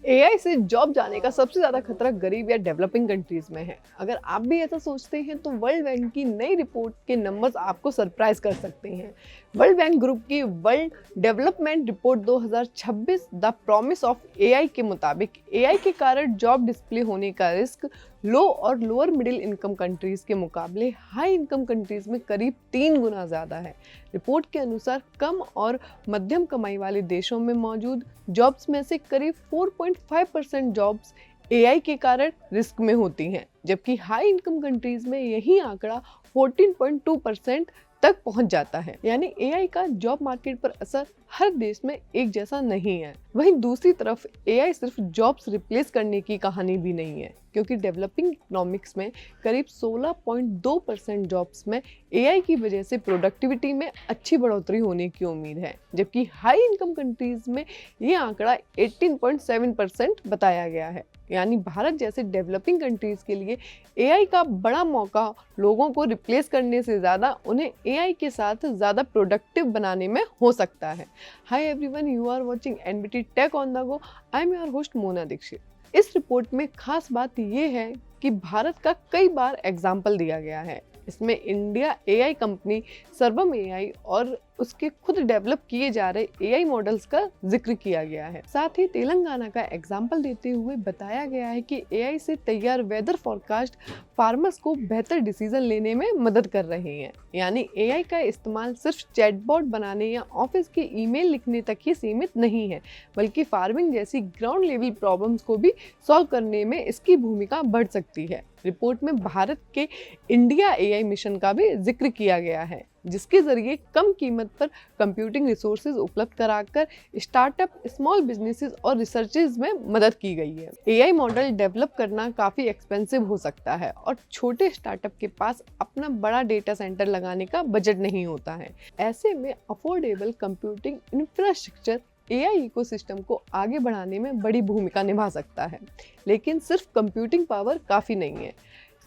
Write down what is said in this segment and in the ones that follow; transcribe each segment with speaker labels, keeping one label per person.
Speaker 1: AI से job जाने का सबसे ज्यादा खतरा गरीब या डेवलपिंग कंट्रीज में है। अगर आप भी ऐसा सोचते हैं तो वर्ल्ड बैंक की नई रिपोर्ट के नंबर्स आपको सरप्राइज कर सकते हैं। वर्ल्ड बैंक ग्रुप की world development report 2026 the promise of AI के मुताबिक एआई के कारण जॉब डिस्प्ले होने का रिस्क लो और लोअर मिडिल इनकम कंट्रीज के मुकाबले हाई इनकम कंट्रीज में करीब 3 गुना ज़्यादा है। रिपोर्ट के अनुसार कम और मध्यम कमाई वाले देशों में मौजूद जॉब्स में से करीब 4.5% जॉब्स एआई के कारण रिस्क में होती हैं, जबकि हाई इनकम कंट्रीज में यही आंकड़ा 14.2% तक पहुंच जाता है। यानी एआई का जॉब मार्केट पर असर हर देश में एक जैसा नहीं है। वहीं दूसरी तरफ एआई सिर्फ जॉब्स रिप्लेस करने की कहानी भी नहीं है, क्योंकि डेवलपिंग इकोनॉमिक्स में करीब 16.2% जॉब्स में एआई की वजह से प्रोडक्टिविटी में अच्छी बढ़ोतरी होने की उम्मीद है, जबकि हाई इनकम कंट्रीज में ये आंकड़ा 18.7% बताया गया है। यानी भारत जैसे डेवलपिंग कंट्रीज के लिए एआई का बड़ा मौका लोगों को रिप्लेस करने से ज़्यादा उन्हें एआई के साथ ज़्यादा प्रोडक्टिव बनाने में हो सकता है। Hi everyone, you are watching NBT tech on the go. I am your host Mona Dikshit. इस रिपोर्ट में खास बात यह है कि भारत का कई बार एग्जाम्पल दिया गया है। इसमें इंडिया एआई कंपनी सर्वम एआई और उसके खुद डेवलप किए जा रहे एआई मॉडल्स का जिक्र किया गया है। साथ ही तेलंगाना का एग्जाम्पल देते हुए बताया गया है कि एआई से तैयार वेदर फॉरकास्ट फार्मर्स को बेहतर डिसीजन लेने में मदद कर रहे हैं। यानी एआई का इस्तेमाल सिर्फ चैटबॉट बनाने या ऑफिस के ईमेल लिखने तक ही सीमित नहीं है, बल्कि फार्मिंग जैसी ग्राउंड लेवल प्रॉब्लम्स को भी सॉल्व करने में इसकी भूमिका बढ़ सकती है। रिपोर्ट में भारत के इंडिया एआई मिशन का भी जिक्र किया गया है, जिसके जरिए कम कीमत पर कंप्यूटिंग रिसोर्सेज उपलब्ध कराकर स्टार्टअप, स्मॉल बिजनेसेस और रिसर्चेज में मदद की गई है। एआई मॉडल डेवलप करना काफ़ी एक्सपेंसिव हो सकता है और छोटे स्टार्टअप के पास अपना बड़ा डेटा सेंटर लगाने का बजट नहीं होता है। ऐसे में affordable computing infrastructure AI ecosystem को आगे बढ़ाने में बड़ी भूमिका निभा सकता है। लेकिन सिर्फ कंप्यूटिंग पावर काफ़ी नहीं है,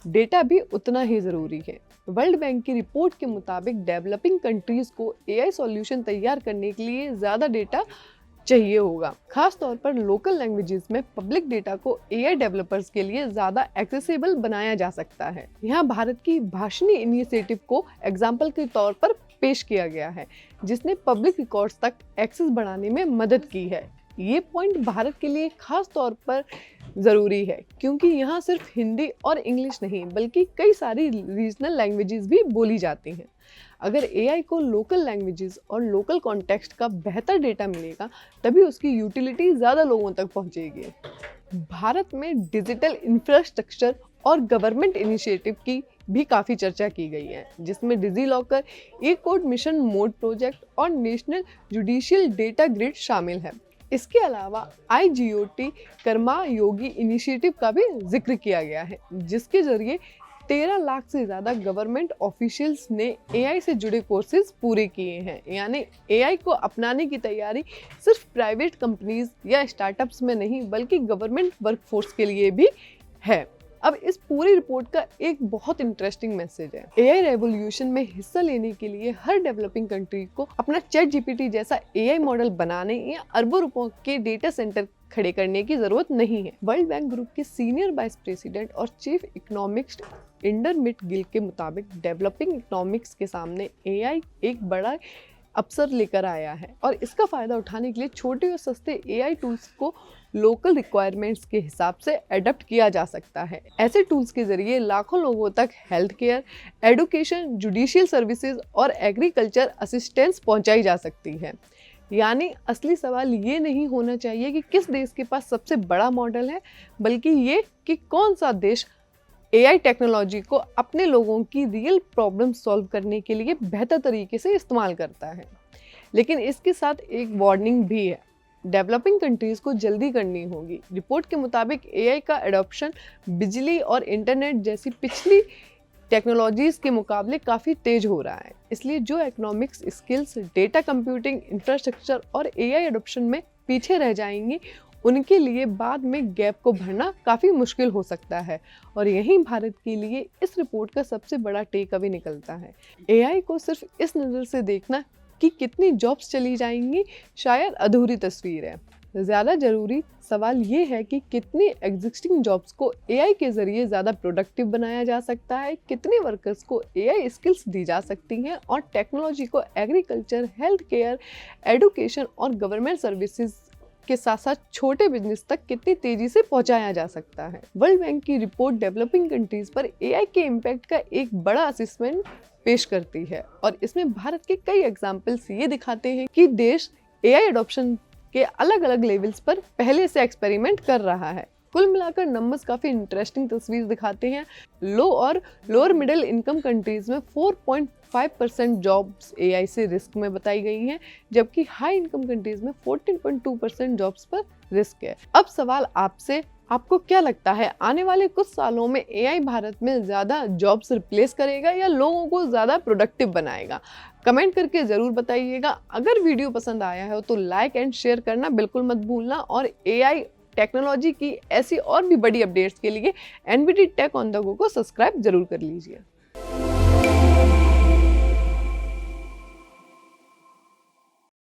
Speaker 1: डेटा भी उतना ही ज़रूरी है। वर्ल्ड बैंक की रिपोर्ट के मुताबिक डेवलपिंग कंट्रीज़ को एआई सॉल्यूशन तैयार करने के लिए ज़्यादा डेटा चाहिए होगा। खास तौर पर लोकल लैंग्वेजेस में पब्लिक डेटा को एआई डेवलपर्स के लिए ज़्यादा एक्सेसिबल बनाया जा सकता है। यहाँ भारत की भाषणी इनिशिएटिव को एग्जाम्पल के तौर पर पेश किया गया है, जिसने पब्लिक रिकॉर्ड्स तक एक्सेस बढ़ाने में मदद की है। ये पॉइंट भारत के लिए खास तौर पर ज़रूरी है, क्योंकि यहाँ सिर्फ हिंदी और इंग्लिश नहीं बल्कि कई सारी रीजनल लैंग्वेजेस भी बोली जाती हैं। अगर एआई को लोकल लैंग्वेजेस और लोकल कॉन्टेक्स्ट का बेहतर डेटा मिलेगा, तभी उसकी यूटिलिटी ज़्यादा लोगों तक पहुँचेगी। भारत में डिजिटल इंफ्रास्ट्रक्चर और गवर्नमेंट इनिशिएटिव की भी काफ़ी चर्चा की गई है, जिसमें डिजीलॉकर, ई-कोड मिशन मोड प्रोजेक्ट और नेशनल जुडिशियल डेटा ग्रिड शामिल है। इसके अलावा आईजीओटी कर्मा योगी इनिशिएटिव का भी जिक्र किया गया है, जिसके जरिए 13 लाख से ज़्यादा गवर्नमेंट ऑफिशियल्स ने एआई से जुड़े कोर्सेज पूरे किए हैं। यानी एआई को अपनाने की तैयारी सिर्फ प्राइवेट कंपनीज या स्टार्टअप्स में नहीं बल्कि गवर्नमेंट वर्कफोर्स के लिए भी है। अब इस पूरी रिपोर्ट का एक बहुत इंटरेस्टिंग मैसेज है। एआई रेवोल्यूशन में हिस्सा लेने के लिए हर डेवलपिंग कंट्री को अपना चैट जीपीटी जैसा एआई मॉडल बनाने या अरबों रुपयों के डेटा सेंटर खड़े करने की जरूरत नहीं है। वर्ल्ड बैंक ग्रुप के सीनियर वाइस प्रेसिडेंट और चीफ इकोनॉमिस्ट इंडरमिट गिल के मुताबिक डेवलपिंग इकोनॉमिक्स के सामने एआई एक बड़ा अवसर लेकर आया है और इसका फायदा उठाने के लिए छोटे और सस्ते एआई टूल्स को लोकल रिक्वायरमेंट्स के हिसाब से अडॉप्ट किया जा सकता है। ऐसे टूल्स के जरिए लाखों लोगों तक health care, education, judicial services और एग्रीकल्चर असिस्टेंस पहुंचाई जा सकती है। यानी असली सवाल ये नहीं होना चाहिए कि किस देश के पास सबसे बड़ा मॉडल है, बल्कि ये कि कौन सा देश एआई टेक्नोलॉजी को अपने लोगों की रियल प्रॉब्लम सॉल्व करने के लिए बेहतर तरीके से इस्तेमाल करता है। लेकिन इसके साथ एक वार्निंग भी है, डेवलपिंग कंट्रीज़ को जल्दी करनी होगी। रिपोर्ट के मुताबिक एआई का एडॉप्शन बिजली और इंटरनेट जैसी पिछली टेक्नोलॉजीज़ के मुकाबले काफ़ी तेज हो रहा है। इसलिए जो economics skills, data computing, infrastructure और एआई एडॉप्शन में पीछे रह जाएंगी, उनके लिए बाद में गैप को भरना काफ़ी मुश्किल हो सकता है। और यहीं भारत के लिए इस रिपोर्ट का सबसे बड़ा टेक अवे निकलता है। एआई को सिर्फ इस नज़र से देखना कि कितनी जॉब्स चली जाएंगी शायद अधूरी तस्वीर है। ज़्यादा ज़रूरी सवाल ये है कि कितनी एग्जिस्टिंग जॉब्स को एआई के ज़रिए ज़्यादा प्रोडक्टिव बनाया जा सकता है, कितने वर्कर्स को एआई स्किल्स दी जा सकती हैं और टेक्नोलॉजी को एग्रीकल्चर, हेल्थ केयर, एडुकेशन और गवर्नमेंट सर्विसेज के साथ साथ छोटे बिजनेस तक कितनी तेजी से पहुंचाया जा सकता है। वर्ल्ड बैंक की रिपोर्ट डेवलपिंग कंट्रीज पर एआई के इम्पैक्ट का एक बड़ा असेसमेंट पेश करती है और इसमें भारत के कई एग्जाम्पल्स ये दिखाते हैं कि देश एआई अडॉप्शन के अलग अलग लेवल्स पर पहले से एक्सपेरिमेंट कर रहा है। कुल मिलाकर नंबर्स काफ़ी इंटरेस्टिंग तस्वीर दिखाते हैं। लो और लोअर मिडिल इनकम कंट्रीज में 4.5% जॉब्स एआई से रिस्क में बताई गई हैं, जबकि हाई इनकम कंट्रीज में 14.2% जॉब्स पर रिस्क है। अब सवाल आपसे, आपको क्या लगता है आने वाले कुछ सालों में एआई भारत में ज़्यादा जॉब्स रिप्लेस करेगा या लोगों को ज़्यादा प्रोडक्टिव बनाएगा? कमेंट करके ज़रूर बताइएगा। अगर वीडियो पसंद आया हो तो लाइक एंड शेयर करना बिल्कुल मत भूलना और एआई टेक्नोलॉजी की ऐसी और भी बड़ी अपडेट्स के लिए NBT tech on the go को सब्सक्राइब जरूर कर लीजिए।